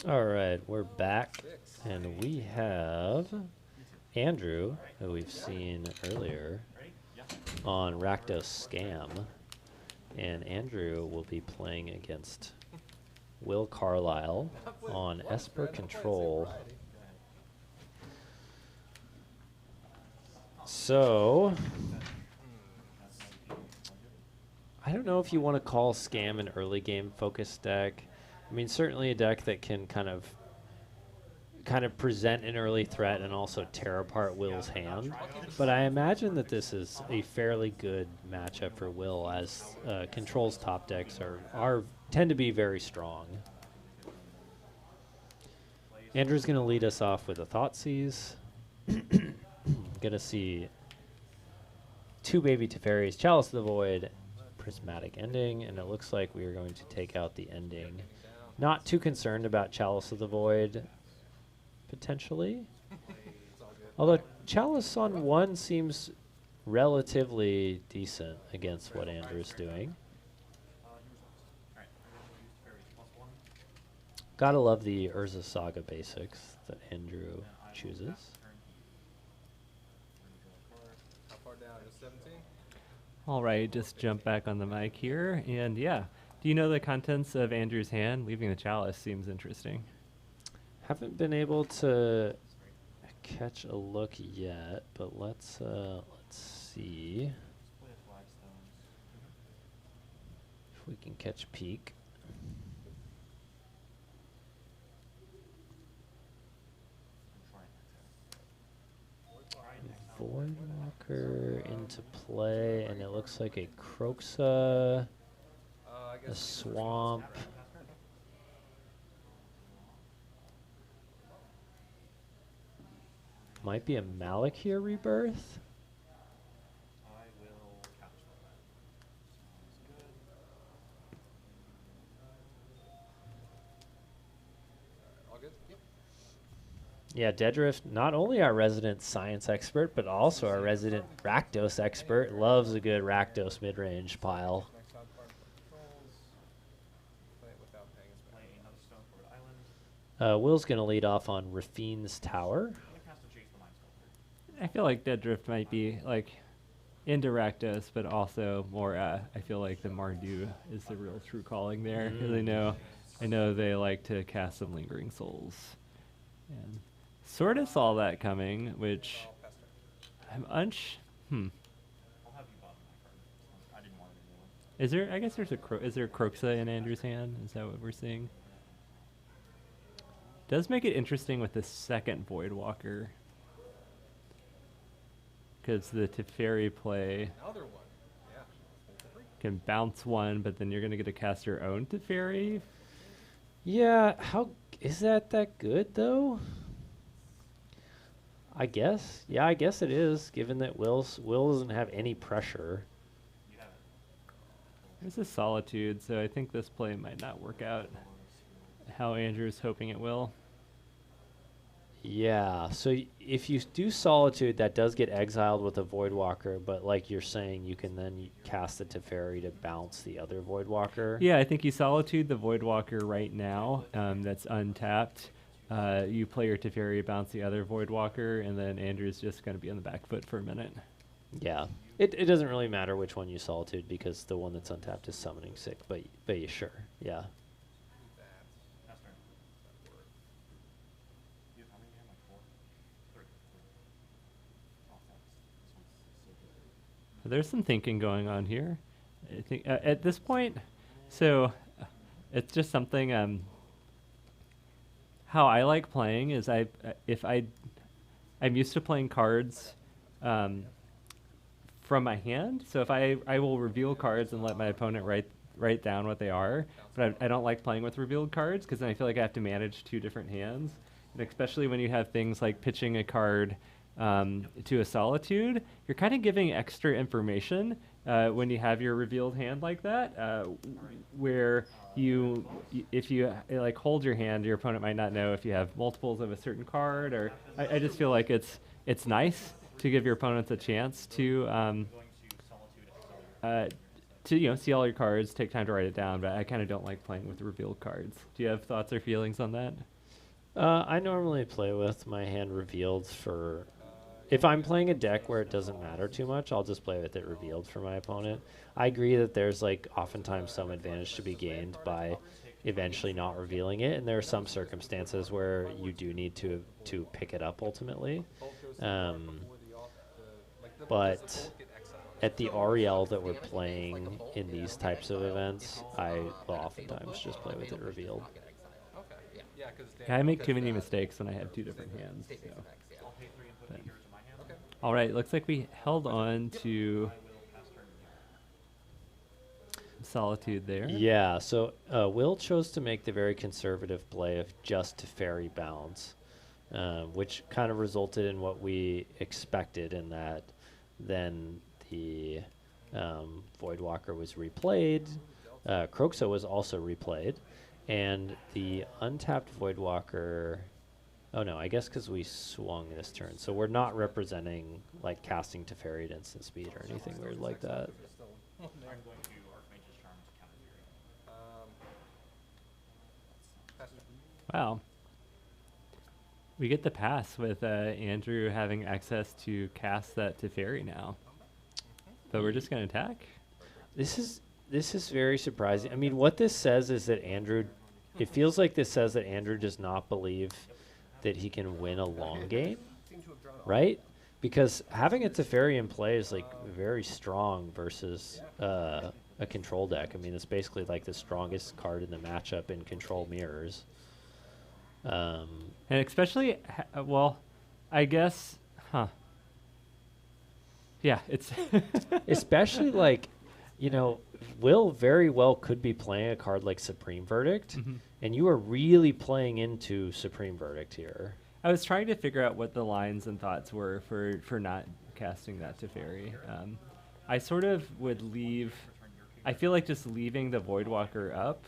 All right, we're back, and we have Andrew, who we've seen earlier on Rakdos Scam, and Andrew will be playing against Will Carlisle on Esper Control. So, I don't know if you want to call Scam an early game focused deck. I mean, certainly a deck that can kind of present an early threat and also tear apart Will's hand. But I imagine that this is a fairly good matchup for Will, as Control's top decks tend to be very strong. Andrew's going to lead us off with a Thoughtseize. Going to see two Baby Teferis, Chalice of the Void, Prismatic Ending, and it looks like we are going to take out the ending. Not too concerned about Chalice of the Void, potentially. Although Chalice on 1 seems relatively decent against what Andrew's doing. Gotta love the Urza Saga basics that Andrew chooses. All right, just jump back on the mic here, and yeah. Do you know the contents of Andrew's hand? Leaving the chalice seems interesting. Haven't been able to catch a look yet, but let's see if we can catch a peek. Voidwalker into play, and it looks like a Kroxa, a Swamp. Might be a Malakir Rebirth. Yeah, Dedrift, not only our resident science expert, but also our resident Rakdos expert, loves a good Rakdos mid-range pile. Will's going to lead off on Rafine's Tower. I feel like Dedrift might be like into Rakdos, but also more. I feel like the Mardu is the real true calling there. Because I know they like to cast some Lingering Souls, and sort of saw that coming. Which I'm Is there? I guess there's is there a Kroxa in Andrew's hand? Is that what we're seeing? Does make it interesting with the second Voidwalker. Because the Teferi play can bounce one, but then you're going to get to cast your own Teferi. Yeah, how is that good though? I guess. Yeah, I guess it is, given that Will doesn't have any pressure. There's a Solitude, so I think this play might not work out how Andrew's hoping it will. Yeah, so if you do Solitude, that does get exiled with a Voidwalker, but like you're saying, you can then cast the Teferi to bounce the other Voidwalker. Yeah, I think you Solitude the Voidwalker right now, that's untapped. You play your Teferi, bounce the other Voidwalker, and then Andrew's just going to be on the back foot for a minute. Yeah, it doesn't really matter which one you Solitude, because the one that's untapped is summoning sick, but yeah, sure, yeah. There's some thinking going on here. I think at this point, so it's just something. How I like playing is I'm used to playing cards from my hand. So if I will reveal cards and let my opponent write down what they are, but I don't like playing with revealed cards because then I feel like I have to manage two different hands, and especially when you have things like pitching a card to a Solitude, you're kind of giving extra information when you have your revealed hand like that, where if you like hold your hand, your opponent might not know if you have multiples of a certain card, or I just feel like it's nice to give your opponents a chance to to see all your cards, take time to write it down. But I kind of don't like playing with revealed cards. Do you have thoughts or feelings on that? I normally play with my hand revealed for... If I'm playing a deck where it doesn't matter too much, I'll just play with it revealed for my opponent. I agree that there's like oftentimes some advantage to be gained by eventually not revealing it, and there are some circumstances where you do need to pick it up ultimately. But at the REL that we're playing in these types of events, I will oftentimes just play with it revealed. Yeah, I make too many mistakes when I have two different hands. So. But. All right, looks like we held on to Solitude there. Yeah, so Will chose to make the very conservative play of just Teferi bounce, which kind of resulted in what we expected in that then the Voidwalker was replayed, Kroxa was also replayed, and the untapped Voidwalker... Oh no, I guess because we swung this turn. So we're not representing like casting Teferi at instant speed or anything weird like that. Wow. We get the pass with Andrew having access to cast that Teferi now. But we're just going to attack? This is very surprising. I mean, what this says is that Andrew... It feels like this says that Andrew does not believe that he can win a long game, right? Because having a Teferi in play is like very strong versus a control deck. I mean, it's basically like the strongest card in the matchup in control mirrors. And especially, well, I guess, yeah, it's especially like, Will very well could be playing a card like Supreme Verdict, and you are really playing into Supreme Verdict here. I was trying to figure out what the lines and thoughts were for not casting that Teferi. I sort of would leave... I feel like just leaving the Voidwalker up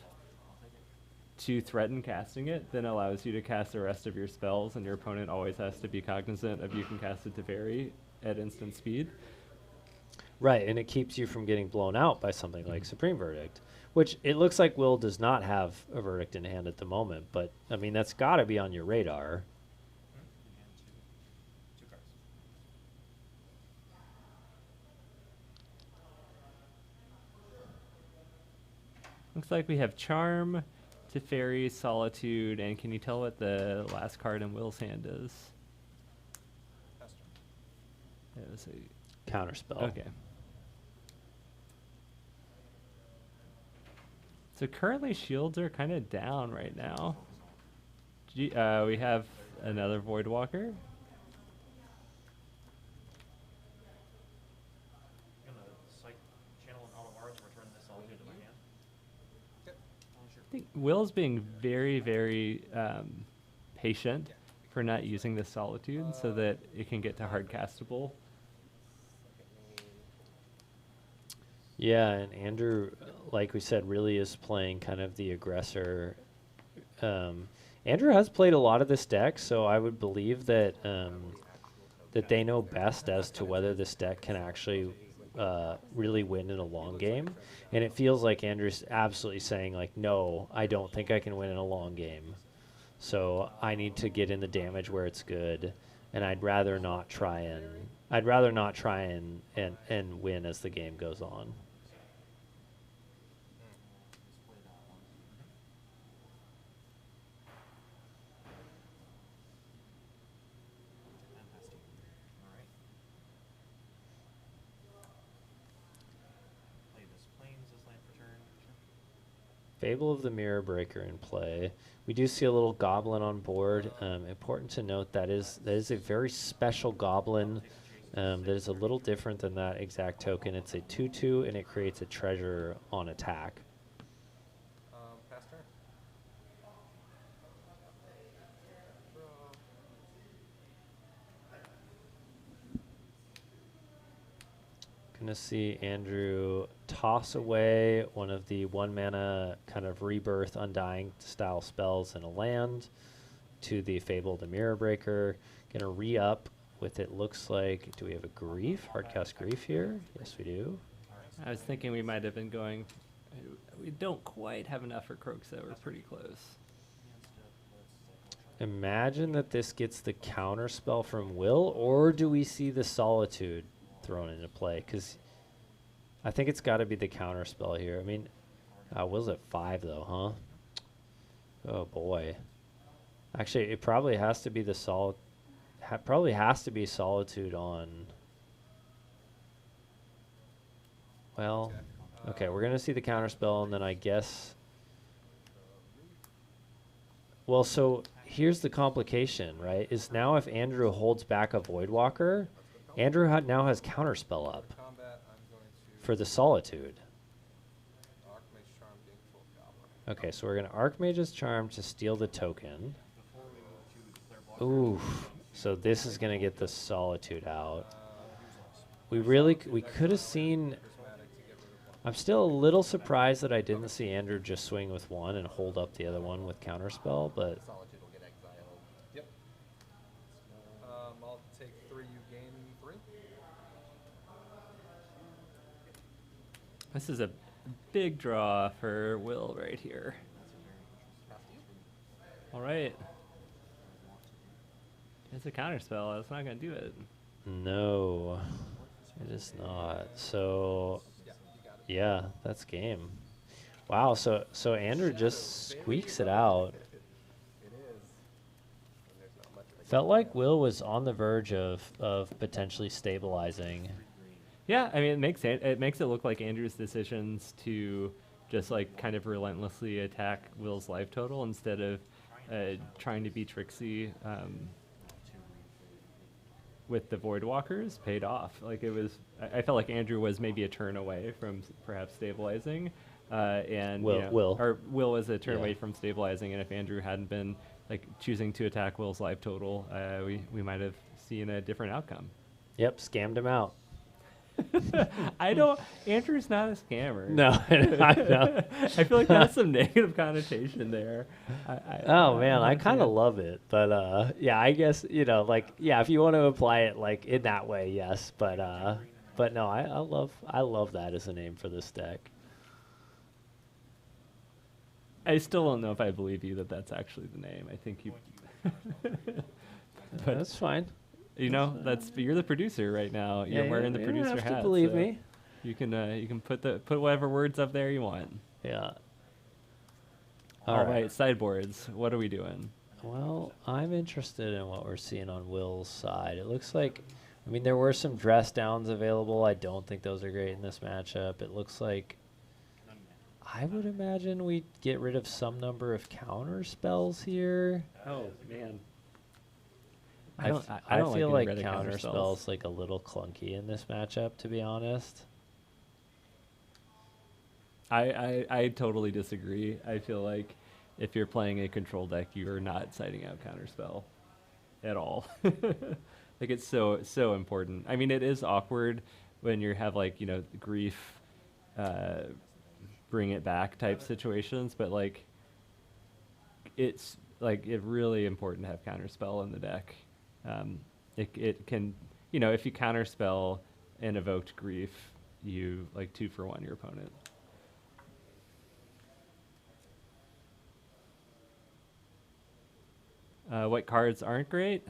to threaten casting it then allows you to cast the rest of your spells, and your opponent always has to be cognizant of you can cast a Teferi at instant speed. Right, and it keeps you from getting blown out by something like Supreme Verdict, which it looks like Will does not have a Verdict in hand at the moment, but, I mean, that's got to be on your radar. Looks like we have Charm, Teferi, Solitude, and can you tell what the last card in Will's hand is? It was a Counterspell. Okay. So currently shields are kind of down right now. We have another Voidwalker. I think Will's being very, very patient for not using the Solitude so that it can get to hard castable. Yeah, and Andrew, like we said, really is playing kind of the aggressor. Andrew has played a lot of this deck, so I would believe that that they know best as to whether this deck can actually really win in a long game. And it feels like Andrew's absolutely saying, like, no, I don't think I can win in a long game. So I need to get in the damage where it's good, and I'd rather not try and win as the game goes on. Fable of the Mirror Breaker in play. We do see a little goblin on board. Important to note that is a very special goblin that is a little different than that exact token. It's a 2/2 and it creates a treasure on attack. Gonna see Andrew toss away one of the 1-mana kind of rebirth, undying style spells in a land to the Fable of the Mirror Breaker. Gonna re-up with it looks like, do we have a Grief? Hardcast Grief here? Yes, we do. I was thinking we might have been going. We don't quite have enough for Croaks, though. We're pretty close. Imagine that this gets the counter spell from Will, or do we see the Solitude thrown into play? Because I think it's got to be the counter spell here. I mean, Will's at 5 though, huh? Oh boy. Actually, it probably has to be the probably has to be Solitude on. Well, okay, we're gonna see the counter spell, and then I guess. Well, so here's the complication, right? Is now if Andrew holds back a Voidwalker, Andrew now has counterspell up for the Solitude. Okay, so we're going to Archmage's Charm to steal the token. Ooh, so this is going to get the Solitude out. We could have seen. I'm still a little surprised that I didn't see Andrew just swing with one and hold up the other one with counterspell, but Solitude will get exiled. Yep. I'll take 3, you gain 3. This is a big draw for Will right here. All right. It's a counterspell. That's not going to do it. no, it is not. So, yeah, that's game. Wow, so Andrew just squeaks it out. It is. And there's not much of a Felt like Will was on the verge of potentially stabilizing. Yeah, I mean, it makes it look like Andrew's decisions to just like kind of relentlessly attack Will's life total instead of trying to be tricksy with the Voidwalkers paid off. Like it was, I felt like Andrew was maybe a turn away from perhaps stabilizing, and Will was a turn away from stabilizing. And if Andrew hadn't been like choosing to attack Will's life total, we might have seen a different outcome. Yep, scammed him out. Andrew's not a scammer. No, I know. I feel like that's some negative connotation there. I kind of love it, but yeah, I guess if you want to apply it like in that way, yes, but no, I love that as a name for this deck. I still don't know if I believe you that that's actually the name. I think you. But that's fine. You're the producer right now. You're wearing the producer hat. You have to believe me. You can put whatever words up there you want. Yeah. All right, sideboards. What are we doing? Well, I'm interested in what we're seeing on Will's side. It looks like, there were some dress downs available. I don't think those are great in this matchup. It looks like, I would imagine we get rid of some number of counter spells here. Oh man. I feel like counter spells like a little clunky in this matchup, to be honest. I totally disagree. I feel like if you're playing a control deck, you are not citing out counterspell at all. Like it's so important. I mean, it is awkward when you have grief, bring it back type situations, but like it's really important to have counterspell in the deck. It can, if you counterspell an evoked grief, you 2-for-1 your opponent. What cards aren't great?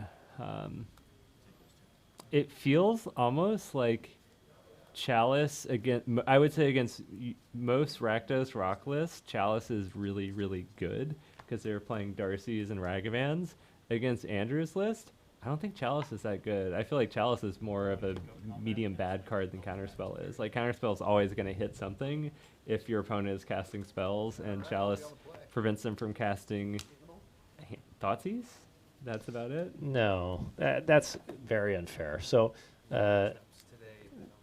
It feels almost like Chalice I would say against most Rakdos rock lists, Chalice is really, really good because they're playing Darcy's and Ragavans. Against Andrew's list, I don't think Chalice is that good. I feel like Chalice is more of a medium bad card than Counterspell is. Like Counterspell is always going to hit something if your opponent is casting spells, and Chalice prevents them from casting Thoughtseize. That's about it. No, that's very unfair. So,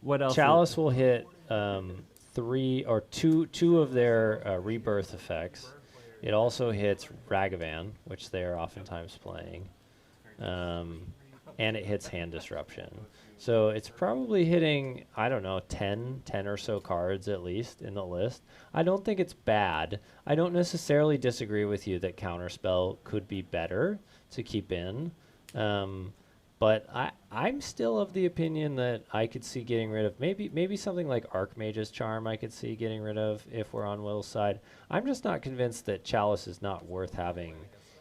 what else? Chalice will hit 3 or 2 of their rebirth effects. It also hits Ragavan, which they are oftentimes playing. And it hits hand disruption. So it's probably hitting, 10 or so cards at least in the list. I don't think it's bad. I don't necessarily disagree with you that Counterspell could be better to keep in. But I'm still of the opinion that I could see getting rid of maybe something like Archmage's Charm I could see getting rid of if we're on Will's side. I'm just not convinced that Chalice is not worth having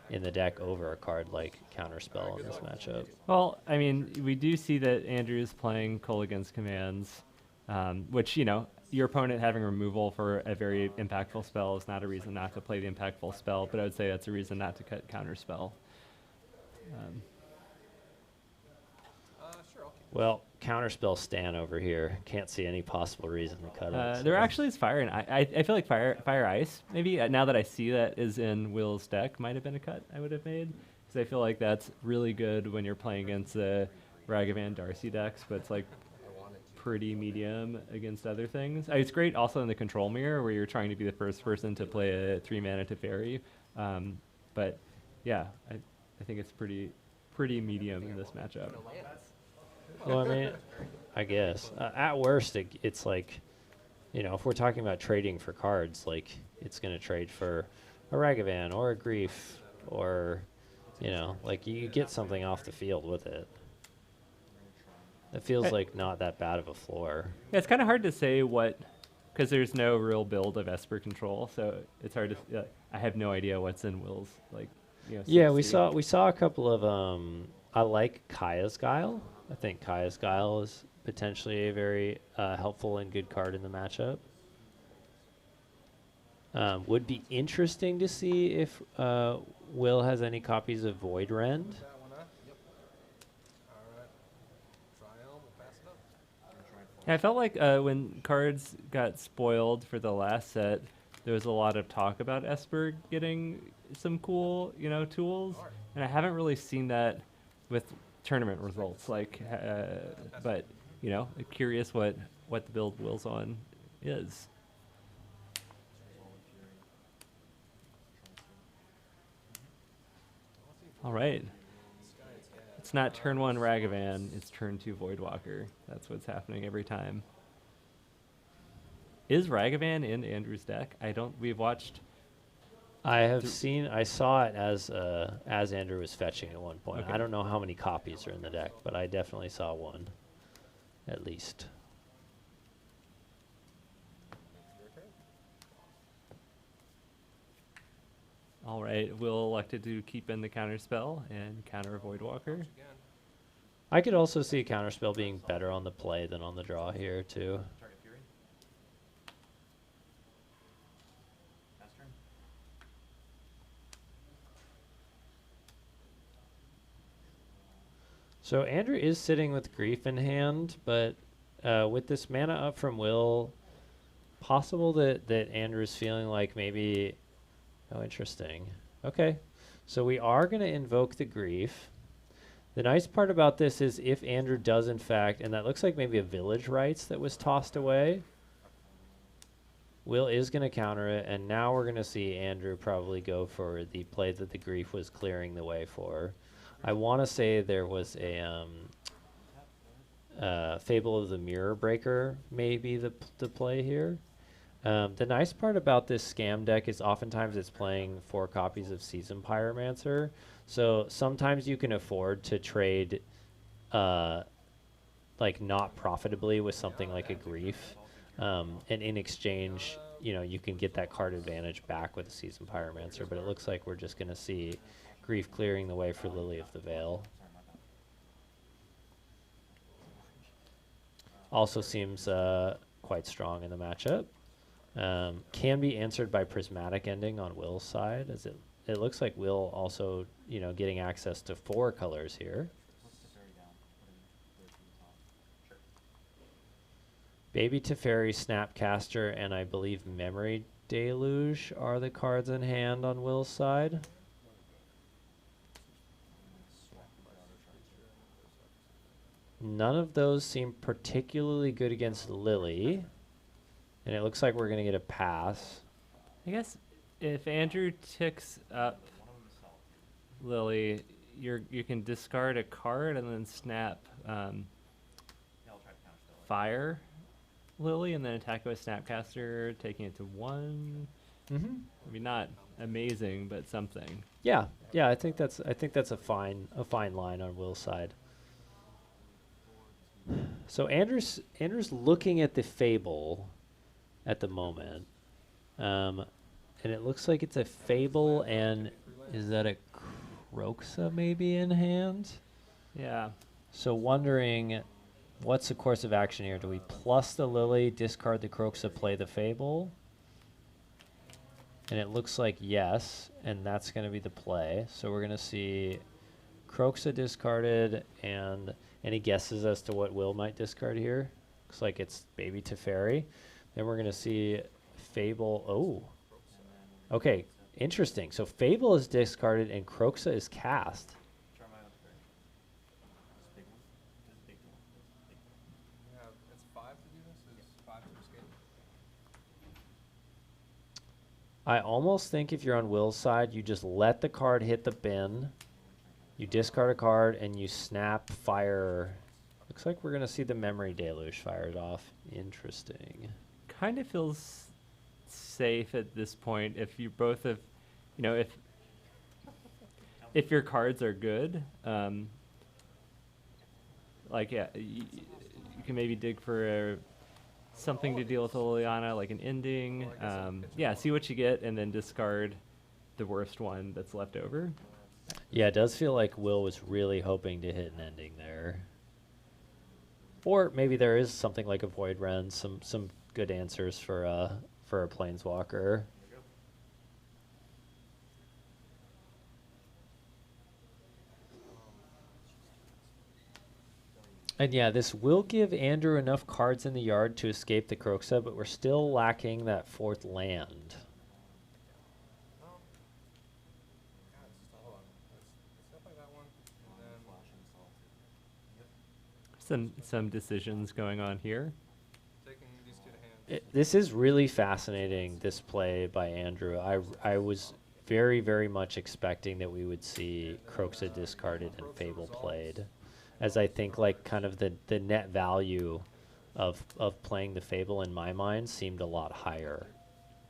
in the deck over a card like Counterspell in this matchup. Well, I mean, we do see that Andrew is playing Kolaghan's Commands, which, you know, your opponent having removal for a very impactful spell is not a reason not to play the impactful spell, but I would say that's a reason not to cut Counterspell. Sure, I'll keep Well, Counterspell Stan over here can't see any possible reason to cut it. There actually is Fire, and I feel like Fire Ice, maybe, now that I see that is in Will's deck, might have been a cut I would have made, because I feel like that's really good when you're playing against the Ragavan Darcy decks, but it's like pretty medium against other things. It's great also in the Control Mirror, where you're trying to be the first person to play a 3-mana Teferi, but yeah, I think it's pretty medium in this matchup. Well, I mean, I guess. At worst, it's like, you know, if we're talking about trading for cards, like, it's going to trade for a Ragavan or a Grief or, you know, like, you get something off the field with it. It feels like not that bad of a floor. Yeah, it's kind of hard to say what, because there's no real build of Esper control, so it's hard to. I have no idea what's in Will's, like, you know. Yeah, 60. we saw a couple of. I like Kaya's Guile. I think Kaya's Guile is potentially a very helpful and good card in the matchup. Would be interesting to see if Will has any copies of Void Rend. that one, huh? Yep. All right. Trial, we'll pass it up. Yeah, I felt like when cards got spoiled for the last set, there was a lot of talk about Esper getting some cool, you know, tools, and I haven't really seen that with tournament results. Like, but you know, curious what the build Will's on is. All right. It's not turn 1 Ragavan, it's turn 2 Voidwalker. That's what's happening every time. Is Ragavan in Andrew's deck? We've watched. I saw it as Andrew was fetching at one point. Okay. I don't know how many copies are in the deck, but I definitely saw one, at least. Your turn. All right, Will elected to keep in the counter spell and counter Voidwalker. Again. I could also see a counterspell being better on the play than on the draw here, too. So Andrew is sitting with Grief in hand, but with this mana up from Will, possible that Andrew's feeling like maybe... Oh, interesting. Okay, so we are going to invoke the Grief. The nice part about this is if Andrew does in fact, and that looks like maybe a Village Rites that was tossed away, Will is going to counter it, and now we're going to see Andrew probably go for the play that the Grief was clearing the way for. I want to say there was a Fable of the Mirror Breaker, maybe the play here. The nice part about this scam deck is oftentimes it's playing 4 copies of Season Pyromancer, so sometimes you can afford to trade like not profitably with something like a Grief, and in exchange, you know, you can get that card advantage back with a Season Pyromancer, but it looks like we're just going to see Grief clearing the way for Lily of the Veil. Also seems quite strong in the matchup. Can be answered by Prismatic Ending on Will's side, as it looks like Will also, you know, getting access to 4 colors here. Baby Teferi, Snapcaster, and I believe Memory Deluge are the cards in hand on Will's side. None of those seem particularly good against Lily. And it looks like we're going to get a pass. I guess if Andrew ticks up Lily, you can discard a card and then snap Fire Lily and then attack with Snapcaster, taking it to 1. Mm-hmm. I mean, not amazing, but something. Yeah, I think that's a fine line on Will's side. So Andrew's looking at the Fable at the moment. And it looks like it's a Fable, and is that a Croxa maybe in hand? Yeah. So wondering, what's the course of action here? Do we plus the Lily, discard the Croxa, play the Fable? And it looks like yes, and that's going to be the play. So we're going to see Croxa discarded, and any guesses as to what Will might discard here? Looks like it's Baby Teferi. Then we're going to see Fable. Oh, okay, interesting. So Fable is discarded and Croxa is cast. Yeah, it's 5 to do this. Is 5 to escape? I almost think if you're on Will's side, you just let the card hit the bin, you discard a card, and you snap fire. Looks like we're going to see the Memory Deluge fired off. Interesting. Kind of feels safe at this point if you both have, you know, if your cards are good, like yeah, you can maybe dig for something to deal with Liliana, like an ending. Yeah, see what you get, and then discard the worst one that's left over. Yeah, it does feel like Will was really hoping to hit an ending there. Or maybe there is something like a Void Rend, some good answers for a Planeswalker. And yeah, this will give Andrew enough cards in the yard to escape the Croxa, but we're still lacking that 4th land. God, hold on. It's definitely that one. And then Some decisions going on here. taking these 2 to hand. This is really fascinating, this play by Andrew. I was very, very much expecting that we would see Croxa discarded and Fable played, as I think like kind of the net value of playing the Fable in my mind seemed a lot higher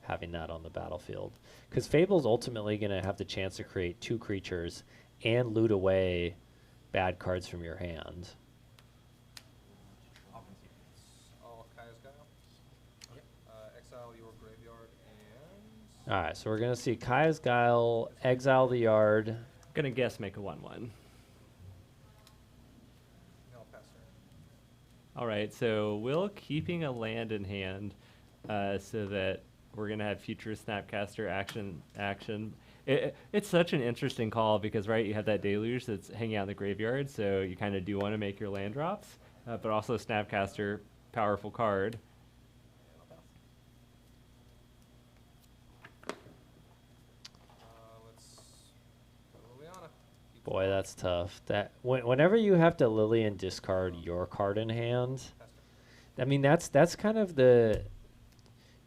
having that on the battlefield. Because Fable's ultimately going to have the chance to create 2 creatures and loot away bad cards from your hand. All Kaya's Guile. Exile your graveyard and. All right, so we're going to see Kaya's Guile, exile the yard. Gonna guess make a 1/1. I'll pass her. All right, so Will keeping a land in hand, so that we're gonna have future Snapcaster action. It's such an interesting call because right, you have that deluge that's hanging out in the graveyard, so you kind of do want to make your land drops, but also Snapcaster, powerful card. Let's go Liliana. Keep Boy, that's tough. That whenever you have to Lillian discard your card in hand, I mean that's kind of the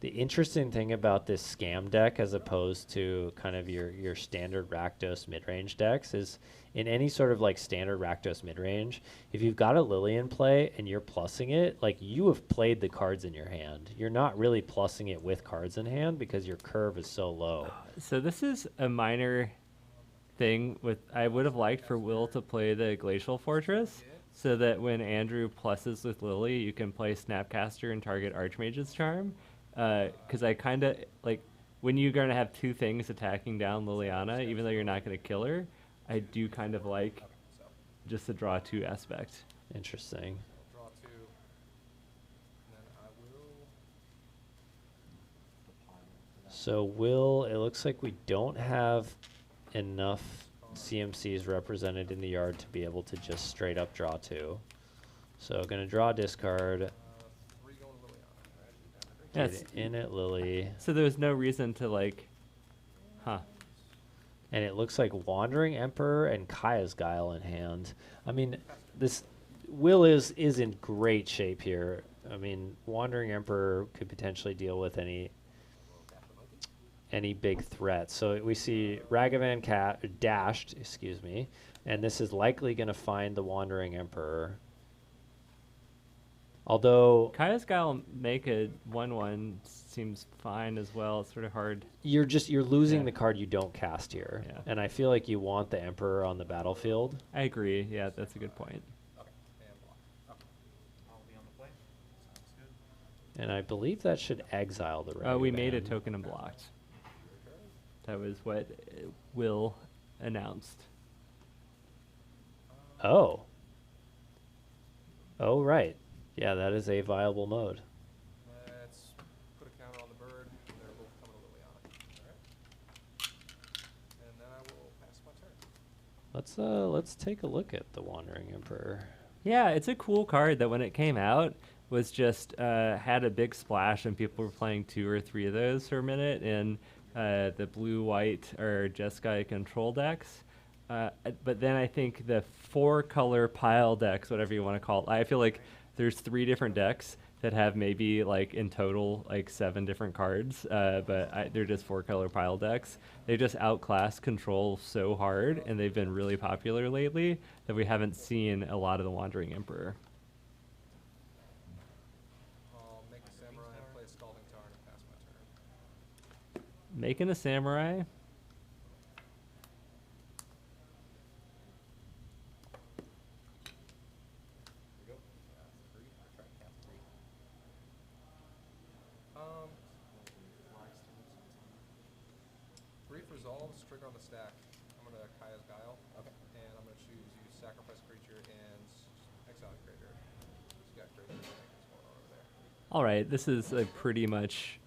interesting thing about this scam deck as opposed to kind of your standard Rakdos midrange decks is in any sort of like standard Rakdos midrange, if you've got a Lillian play and you're plussing it, like you have played the cards in your hand. You're not really plussing it with cards in hand because your curve is so low. So this is a minor thing with I would have liked for Will to play the Glacial Fortress so that when Andrew plusses with Lily, you can play Snapcaster and target Archmage's Charm. Because I kind of like when you're going to have 2 things attacking down Liliana, even though you're not going to kill her, I do kind of like just the draw 2 aspect. Interesting. Draw 2. And then I will. So Will, it looks like we don't have enough CMCs represented in the yard to be able to just straight up draw 2. So gonna draw discard. 3 going to Liliana. Right? Get Yes. it in it, Lily. So there was no reason to like, And it looks like Wandering Emperor and Kaya's Guile in hand. I mean, this Will is in great shape here. I mean, Wandering Emperor could potentially deal with any big threat. So we see Ragavan dashed, excuse me, and this is likely going to find the Wandering Emperor. Although Kaya's Guile make a 1/1 seems fine as well. It's sort of hard. you're losing Yeah. the card you don't cast here. Yeah. And I feel like you want the Emperor on the battlefield. I agree. Yeah, that's a good point. Okay. And block. Okay. And I believe that should exile the red. We made a token and blocked. That was what Will announced. Oh. Oh, right. Yeah, that is a viable mode. Let's put a counter on the bird. They're both coming to Lily on it. Alright. And then I will pass my turn. Let's take a look at the Wandering Emperor. Yeah, it's a cool card that when it came out was just had a big splash and people were playing 2 or 3 of those for a minute in the blue-white or Jeskai control decks. But then I think the 4-color pile decks, whatever you want to call it, I feel like there's 3 different decks that have maybe like in total like 7 different cards, but they're just 4-color pile decks. They just outclass control so hard, and they've been really popular lately that we haven't seen a lot of the Wandering Emperor. I'll make a samurai and play a scalding tarn and pass my turn. Making a samurai. Brief resolves, trigger on the stack. I'm going to Kaya's Guile. Okay. And I'm going to choose use sacrifice creature and exile creature. He's got creature things going on over there. All right, this is pretty much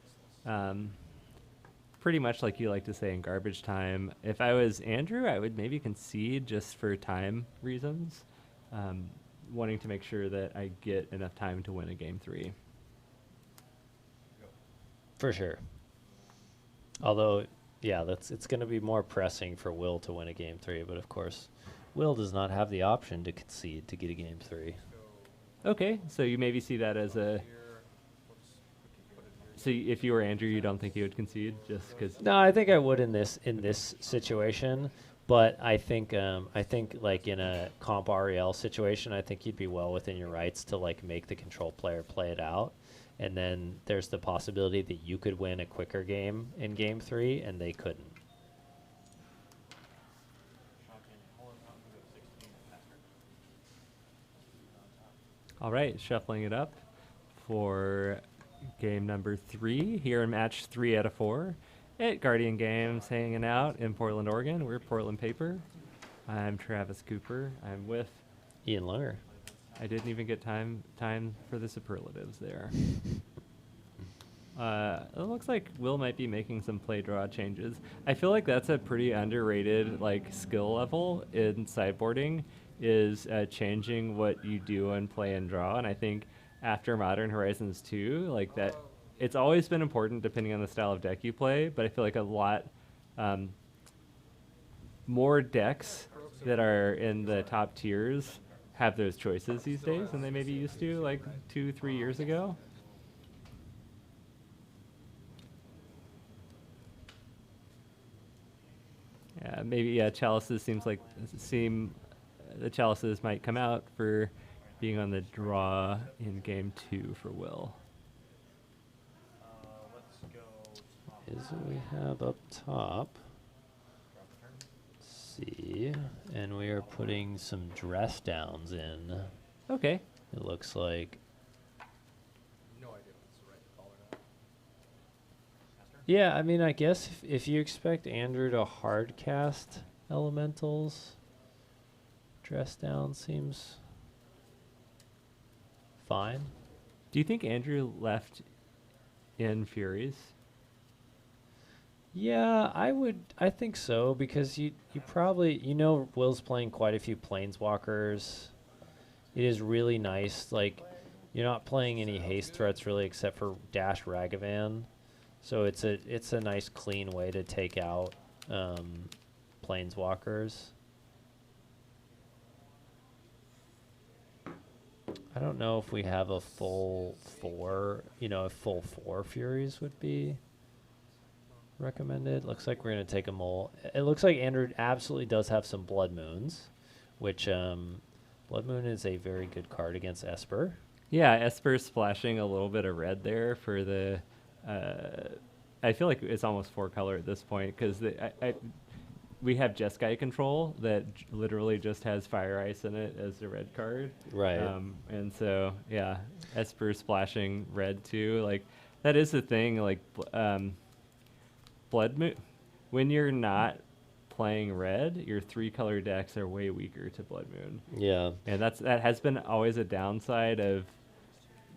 like you like to say in garbage time. If I was Andrew, I would maybe concede just for time reasons, wanting to make sure that I get enough time to win a game 3. For sure. Although, yeah, it's going to be more pressing for Will to win a game 3, but of course, Will does not have the option to concede to get a game 3. Okay, so you maybe see that as a... So if you were Andrew, you don't think you would concede just because... No, I think I would in this situation, but I think like in a comp REL situation, I think you'd be well within your rights to like make the control player play it out, and then there's the possibility that you could win a quicker game in game 3 and they couldn't. All right, shuffling it up for game number 3 here in match 3 out of 4 at Guardian Games, hanging out in Portland, Oregon. We're Portland Paper. I'm Travis Cooper. I'm with Ian Lunger. I didn't even get time for the superlatives there. It looks like Will might be making some play draw changes. I feel like that's a pretty underrated like skill level in sideboarding, is changing what you do in play and draw. And I think after Modern Horizons 2, like that, it's always been important depending on the style of deck you play, but I feel like a lot more decks that are in the top tiers have those choices these days than they maybe used to like 2-3 years ago. Yeah, maybe chalices the chalices might come out for being on the draw in game 2 for Will. Is what we have up top. Let's see, and we are putting some dress downs in. Okay. It looks like. No idea if it's the right call or not. Yeah, I mean, I guess if you expect Andrew to hard cast elementals, dress down seems fine. Do you think Andrew left in Furies? Yeah, I think so, because you probably, Will's playing quite a few planeswalkers. It is really nice, like, you're not playing any haste threats really except for Dash Ragavan. So it's a nice clean way to take out planeswalkers. I don't know if we have a full 4, a full 4 Furies would be recommended. Looks like we're going to take a mole. It looks like Andrew absolutely does have some Blood Moons, which Blood Moon is a very good card against Esper. Yeah, Esper's splashing a little bit of red there for the... I feel like it's almost 4 color at this point, because we have Jeskai control that literally just has Fire Ice in it as a red card. Right. And so, yeah, Esper splashing red too. Like, that is the thing. Like, Blood Moon, when you're not playing red, your 3-color decks are way weaker to Blood Moon. Yeah. And that has been always a downside of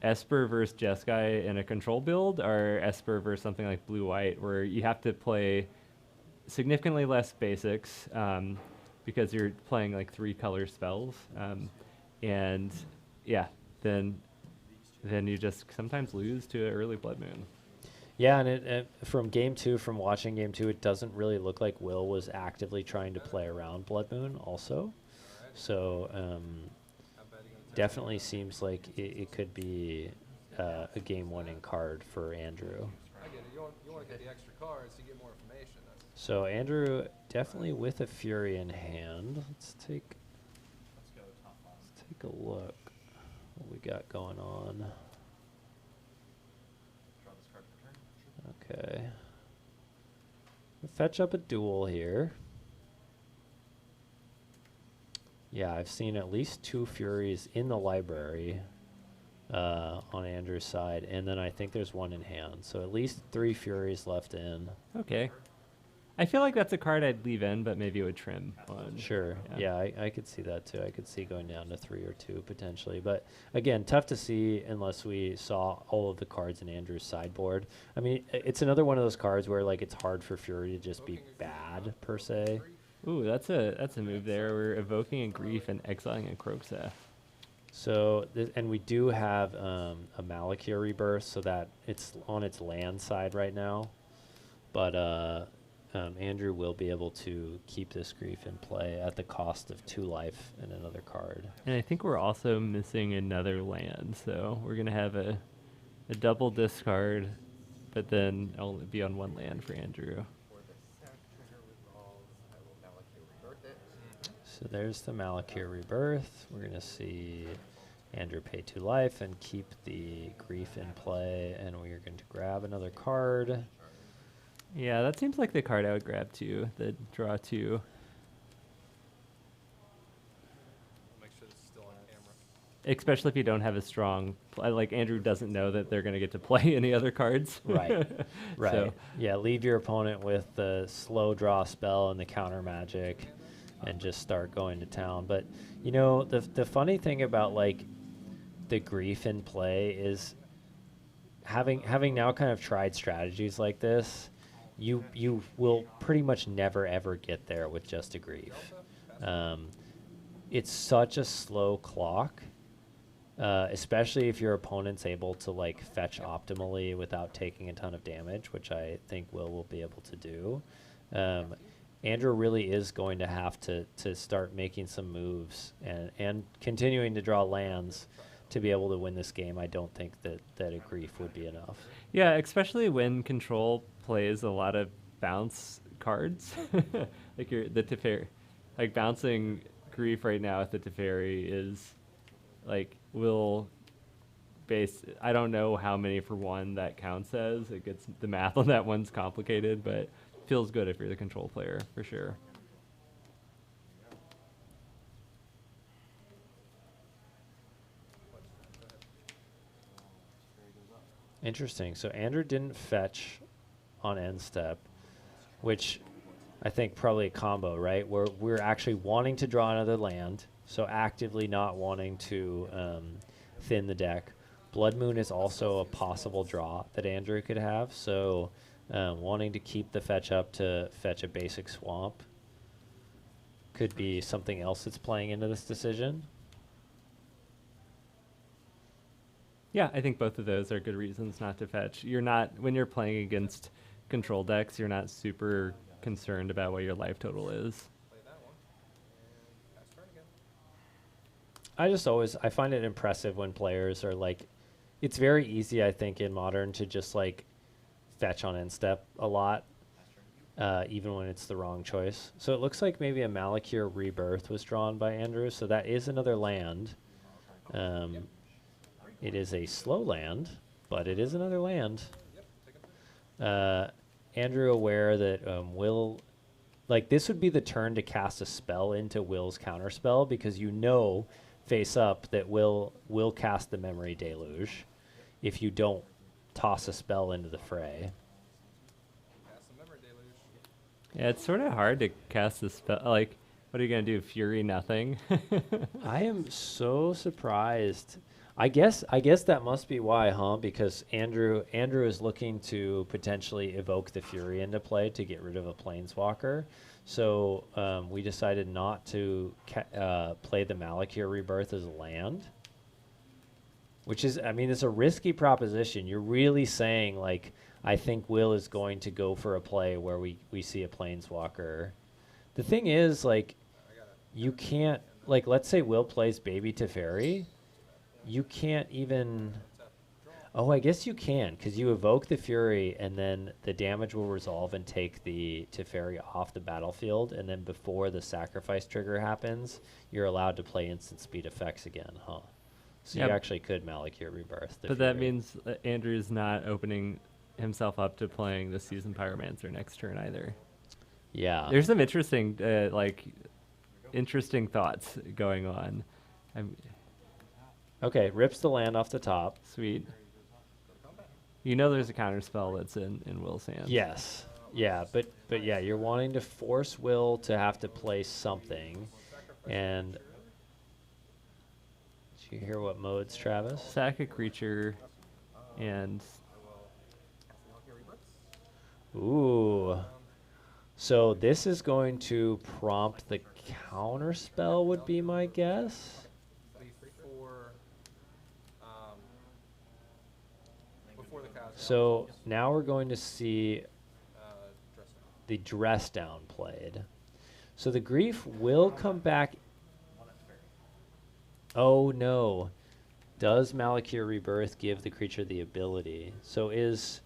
Esper versus Jeskai in a control build, or Esper versus something like Blue-White, where you have to play significantly less basics because you're playing like 3-color spells. And yeah, then you just sometimes lose to an early Blood Moon. Yeah, and it from game 2, from watching game 2, it doesn't really look like Will was actively trying to play around Blood Moon also. So definitely seems like it could be a game-winning card for Andrew. I get it. You want to get the extra cards to get more information. So Andrew definitely with a Fury in hand. Let's take a look what we got going on. Okay. We'll fetch up a duel here. Yeah, I've seen at least 2 Furies in the library on Andrew's side, and then I think there's 1 in hand. So at least 3 Furies left in. Okay. I feel like that's a card I'd leave in, but maybe it would trim one. Sure. Yeah, I could see that too. I could see going down to 3 or 2 potentially. But again, tough to see unless we saw all of the cards in Andrew's sideboard. I mean, it's another one of those cards where like it's hard for Fury to just be bad per se. Ooh, that's a move there. We're evoking a Grief and exiling a Kroxa. So, and we do have a Malakir Rebirth, so that it's on its land side right now. But Andrew will be able to keep this Grief in play at the cost of 2 life and another card. And I think we're also missing another land, so we're going to have a double discard, but then only be on 1 land for Andrew. So there's the Malakir Rebirth. We're going to see Andrew pay 2 life and keep the Grief in play, and we are going to grab another card. Yeah, that seems like the card I would grab too, the draw 2. Make sure it's still on camera. Especially if you don't have a strong, like Andrew doesn't know that they're going to get to play any other cards. Right, right. So, yeah, leave your opponent with the slow draw spell and the counter magic and just start going to town. But, you know, the funny thing about, like, the Grief in play is having now kind of tried strategies like this, you will pretty much never ever get there with just a Grief. It's such a slow clock, especially if your opponent's able to like fetch optimally without taking a ton of damage, which I think will be able to do. Andrew really is going to have to start making some moves and continuing to draw lands to be able to win this game. I don't think that a Grief would be enough. yeah, especially when control plays a lot of bounce cards. Like the Teferi, like bouncing Grief right now with the Teferi is like I don't know how many for 1 that counts as. It gets, the math on that one's complicated, but feels good if you're the control player for sure. Interesting. So Andrew didn't fetch on end step, which I think probably a combo, right? Where we're actually wanting to draw another land, so actively not wanting to thin the deck. Blood Moon is also a possible draw that Andrew could have, so wanting to keep the fetch up to fetch a basic swamp could be something else that's playing into this decision. Yeah, I think both of those are good reasons not to fetch. You're not, when you're playing against control decks, you're not super concerned about what your life total is. Play that one. And pass turn again. I find it impressive when players are like, it's very easy, I think, in Modern to just like fetch on end step a lot, even when it's the wrong choice. So it looks like maybe a Malakir Rebirth was drawn by Andrew, so that is another land. It is a slow land, but it is another land. Andrew aware that Will like this would be the turn to cast a spell into Will's counterspell, because you know face up that Will cast the Memory Deluge if you don't toss a spell into the fray. Cast the Memory Deluge. Yeah, it's sort of hard to cast a spell. Like, what are you gonna do? Fury nothing? I am so surprised. I guess that must be why, huh? Because Andrew is looking to potentially evoke the Fury into play to get rid of a Planeswalker. So we decided not to play the Malakir Rebirth as a land, which is, I mean, it's a risky proposition. You're really saying, like, I think Will is going to go for a play where we see a Planeswalker. The thing is, like, you can't, like, let's say Will plays Baby Teferi. You can't even... Oh, I guess you can, because you evoke the Fury, and then the damage will resolve and take the Teferi off the battlefield, and then before the sacrifice trigger happens, you're allowed to play instant speed effects again, huh? So you actually could Malakir Rebirth the But Fury. that means Andrew's not opening himself up to playing the Season Pyromancer next turn either. Yeah. There's some interesting, interesting thoughts going on. Okay, rips the land off the top. Sweet. You know there's a counterspell that's in Will's hands. Yes. Yeah, but yeah, you're wanting to force Will to have to play something. And did you hear what modes, Travis? Sack a creature and... Ooh. So this is going to prompt the counterspell, would be my guess. Before the cast. So now we're going to see the dress down played. So the grief will come back. Oh no. Does Malakir Rebirth give the creature the ability? So it's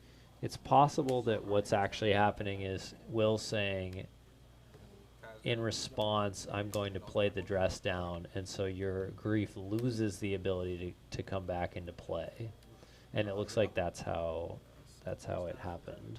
possible that what's actually happening is Will saying, in response, I'm going to play the dress down, and so your grief loses the ability to come back into play. And it looks like that's how it happened.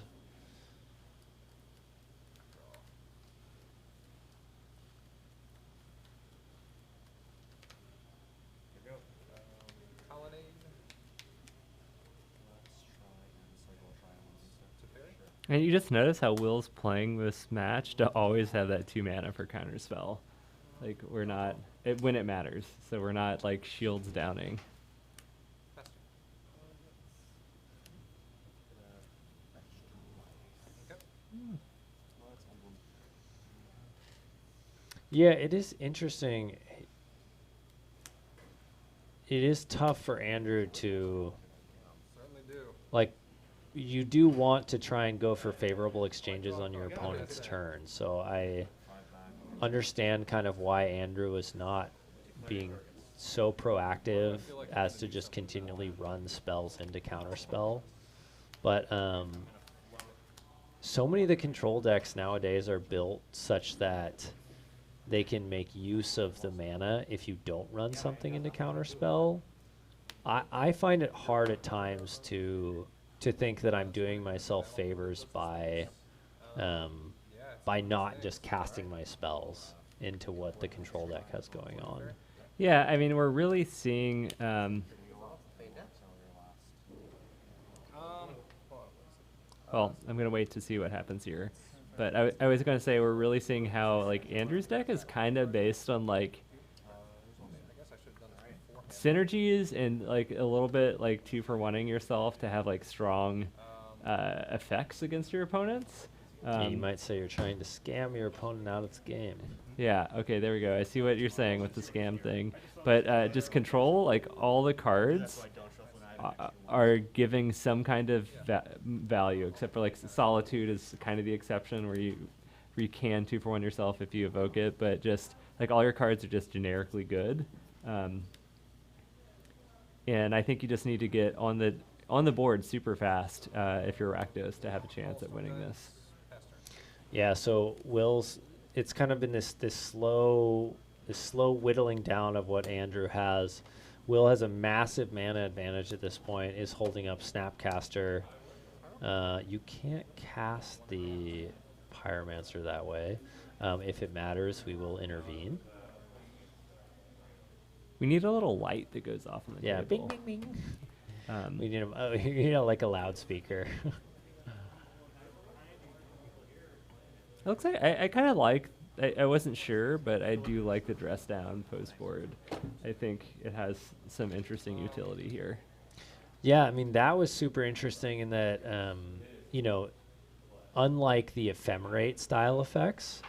And you just notice how Will's playing this match to always have that 2 mana for counterspell. Like, we're not... when it matters. So we're not, like, shields downing. Yeah, it is interesting. It is tough for Andrew to... Certainly do. Like, you do want to try and go for favorable exchanges on your opponent's turn. So I understand kind of why Andrew is not being so proactive as to just continually run spells into counterspell. But so many of the control decks nowadays are built such that they can make use of the mana if you don't run something into counterspell. I find it hard at times to think that I'm doing myself favors by not just casting my spells into what the control deck has going on. Yeah, I mean, we're really seeing... well, I'm going to wait to see what happens here. But I was going to say, we're really seeing how, like, Andrew's deck is kind of based on, like, synergies and, like, a little bit, like, 2-for-1ing yourself to have, like, strong effects against your opponents. Yeah, you might say you're trying to scam your opponent out of its game. Yeah, okay, there we go. I see what you're saying with the scam thing. But just control, like, all the cards are giving some kind of value, except for, like, Solitude is kind of the exception where you can 2-for-1 yourself if you evoke it, but just, like, all your cards are just generically good. And I think you just need to get on the board super fast if you're Rakdos to have a chance at winning this. Yeah, so it's kind of been this slow whittling down of what Andrew has. Will has a massive mana advantage at this point, is holding up Snapcaster. You can't cast the Pyromancer that way. If it matters, we will intervene. We need a little light that goes off on the Yeah, table. bing, bing, bing. Um, We need like a loudspeaker. It looks like I kind of like. I wasn't sure, but I do like the dress down post board. I think it has some interesting utility here. Yeah, I mean, that was super interesting in that, unlike the ephemerate style effects,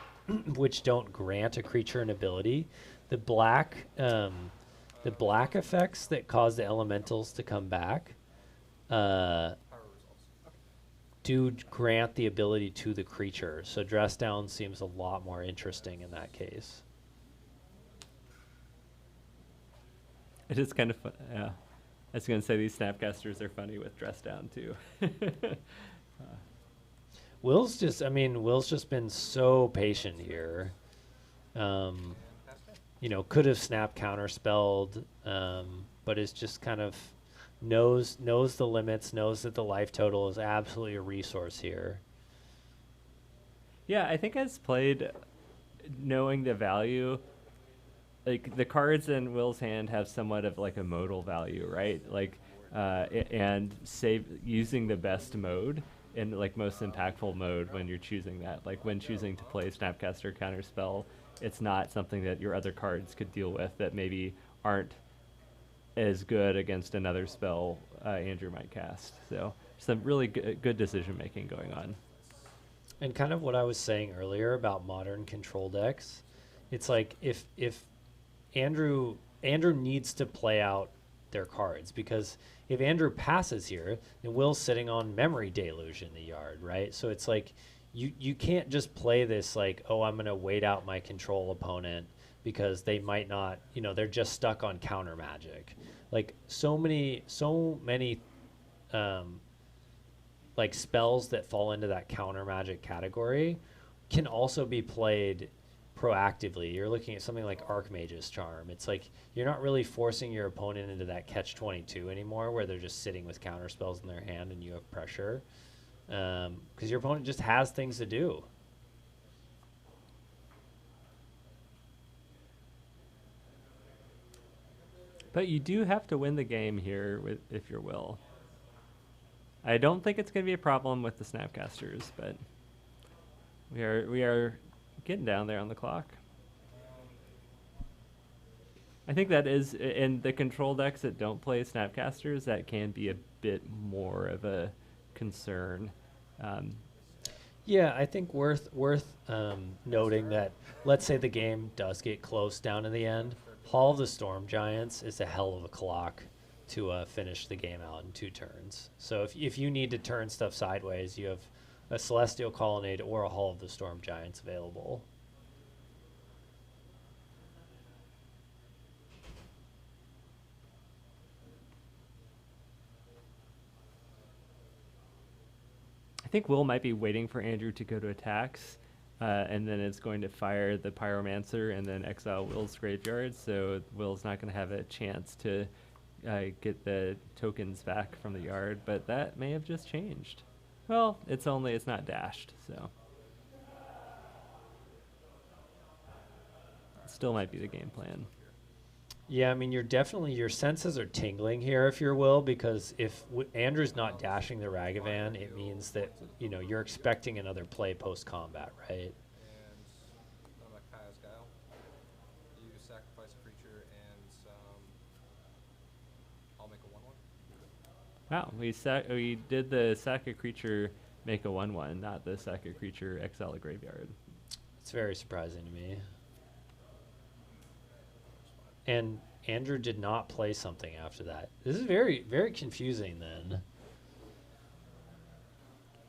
which don't grant a creature an ability, the black effects that cause the elementals to come back Pyro resolves. do grant the ability to the creature. So dress down seems a lot more interesting in that case. It is kind of fun. Yeah, I was gonna say these snapcasters are funny with dress down too. Will's just been so patient here. And pass turn. Could have snap counterspelled, but is just kind of knows the limits, knows that the life total is absolutely a resource here. Yeah, I think as played, knowing the value, like the cards in Will's hand have somewhat of like a modal value, right? Like, and using the best mode in like most impactful mode when you're choosing that. Like when choosing to play Snapcaster Counterspell, it's not something that your other cards could deal with that maybe aren't as good against another spell Andrew might cast. So some really good decision making going on. And kind of what I was saying earlier about modern control decks, it's like if Andrew needs to play out their cards, because if Andrew passes here, then Will's sitting on Memory Deluge in the yard, right? So it's like you can't just play this like, oh, I'm gonna wait out my control opponent because they might not, they're just stuck on counter magic. Like so many like spells that fall into that counter magic category can also be played proactively. You're looking at something like Archmage's Charm. It's like you're not really forcing your opponent into that catch-22 anymore where they're just sitting with counter spells in their hand and you have pressure, because your opponent just has things to do. But you do have to win the game here if you're Will. I don't think it's going to be a problem with the Snapcasters, but we are getting down there on the clock. I think that is in the control decks that don't play Snapcasters, that can be a bit more of a concern. Yeah, I think worth noting that, let's say the game does get close down to the end, Hall of the Storm Giants is a hell of a clock to finish the game out in 2 turns. So if you need to turn stuff sideways, you have a Celestial Colonnade or a Hall of the Storm Giants available. I think Will might be waiting for Andrew to go to attacks, and then it's going to fire the Pyromancer and then exile Will's graveyard, so Will's not going to have a chance to get the tokens back from the yard, but that may have just changed. Well, it's not dashed, so. Still might be the game plan. Yeah, I mean, your senses are tingling here if you're Will, because if Andrew's not dashing the Ragavan, it means that, you're expecting another play post-combat, right? And I'm gonna Kaya's Guile. You sacrifice a creature and I'll make a 1/1. Wow, we did the sack a creature, make a 1/1, not the sack a creature, exile a graveyard. It's very surprising to me. And Andrew did not play something after that. This is very, very confusing then.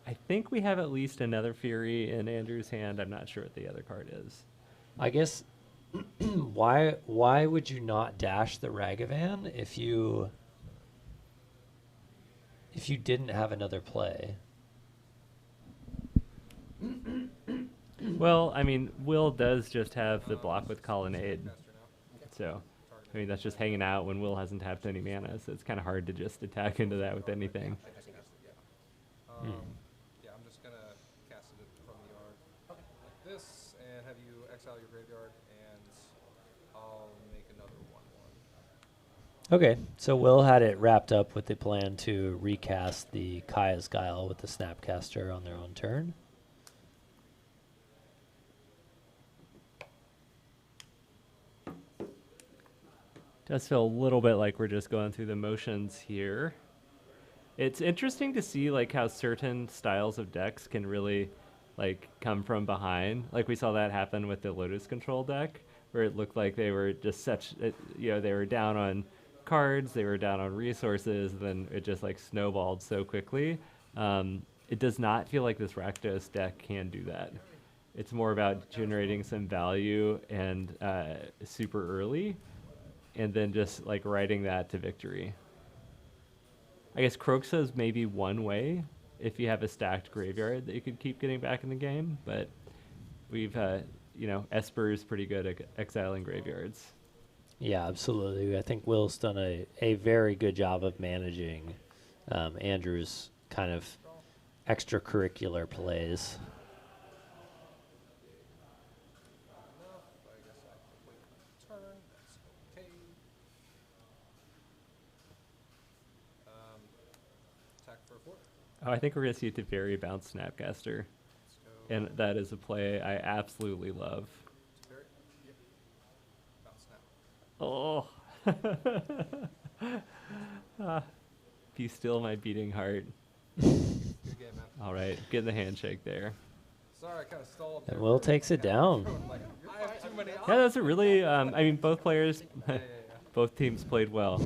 I think we have at least another Fury in Andrew's hand. I'm not sure what the other card is. I guess, why would you not dash the Ragavan if you didn't have another play? Well, I mean, Will does just have the block with Colonnade. Caster now. So, I mean, that's just hanging out when Will hasn't tapped any mana, so it's kind of hard to just attack into that with anything. Yeah, I'm just gonna cast it from the yard. this and have you exile your graveyard, and I'll make another 1/1. Okay, so Will had it wrapped up with the plan to recast the Kaya's Guile with the Snapcaster on their own turn. Does feel a little bit like we're just going through the motions here. It's interesting to see like how certain styles of decks can really like come from behind. Like we saw that happen with the Lotus Control deck, where it looked like they were just such, they were down on cards, they were down on resources, then it just like snowballed so quickly. It does not feel like this Rakdos deck can do that. It's more about generating some value and super early, and then just like riding that to victory. I guess Croxa is maybe one way if you have a stacked graveyard that you could keep getting back in the game, but we've, Esper is pretty good at exiling graveyards. Yeah, absolutely. I think Will's done a very good job of managing Andrew's kind of extracurricular plays. I guess I can wait my turn. That's okay. Attack for 4. Oh, I think we're going to see Teferi bounce Snapcaster, Let's go. and that is a play I absolutely love. Very, yep. Bounce snap. Oh. Be still my beating heart. Good game, man. All right, getting the handshake there. Sorry, I kind of stalled. And there Will for- takes it down. Like, I have too many Yeah, that's a really, both players, Yeah. both teams played well.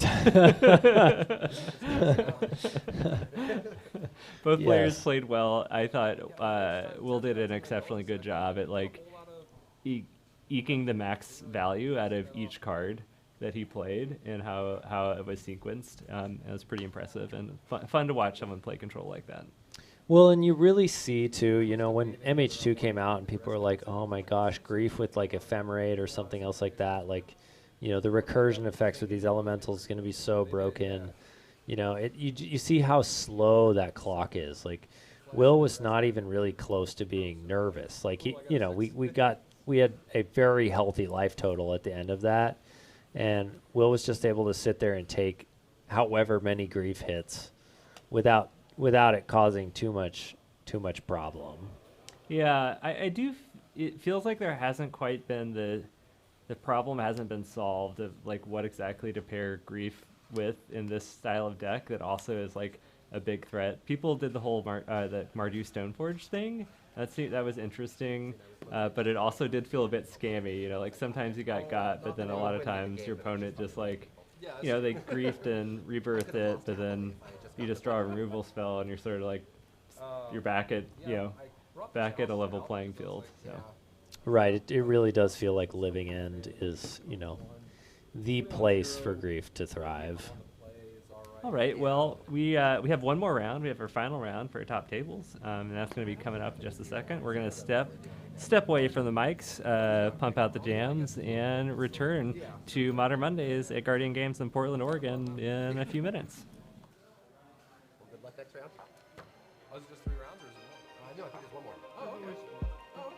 Both players Yes. played well. I thought Will did an exceptionally good job at like A lot of eking the max value out of each card that he played and how it was sequenced. It was pretty impressive and fun to watch someone play control like that. Well, and you really see too, when MH2 came out and people were like, "Oh my gosh, Grief with like Ephemerate or something else like that," like, the recursion effects with these elementals is going to be so broken. You see how slow that clock is. Like, Will was not even really close to being nervous. Like we had a very healthy life total at the end of that, and Will was just able to sit there and take however many Grief hits without it causing too much problem. Yeah, I do. It feels like there hasn't quite been the problem hasn't been solved of like what exactly to pair Grief with in this style of deck that also is like a big threat. People did the whole the Mardu Stoneforge thing. That was interesting, but it also did feel a bit scammy. Like sometimes you got, but then a lot of times your opponent just like, they griefed and rebirthed it, but then you just draw a removal spell and you're sort of like, you're back at back at a level playing field. So. Right, it really does feel like Living End is, the place for Grief to thrive. All right, well, we have one more round. We have our final round for our top tables, and that's going to be coming up in just a second. We're going to step away from the mics, pump out the jams, and return to Modern Mondays at Guardian Games in Portland, Oregon in a few minutes. Well, good luck next round. Oh, is it just 3 rounds or is it more? No, I think there's one more. Oh, okay. Oh, okay.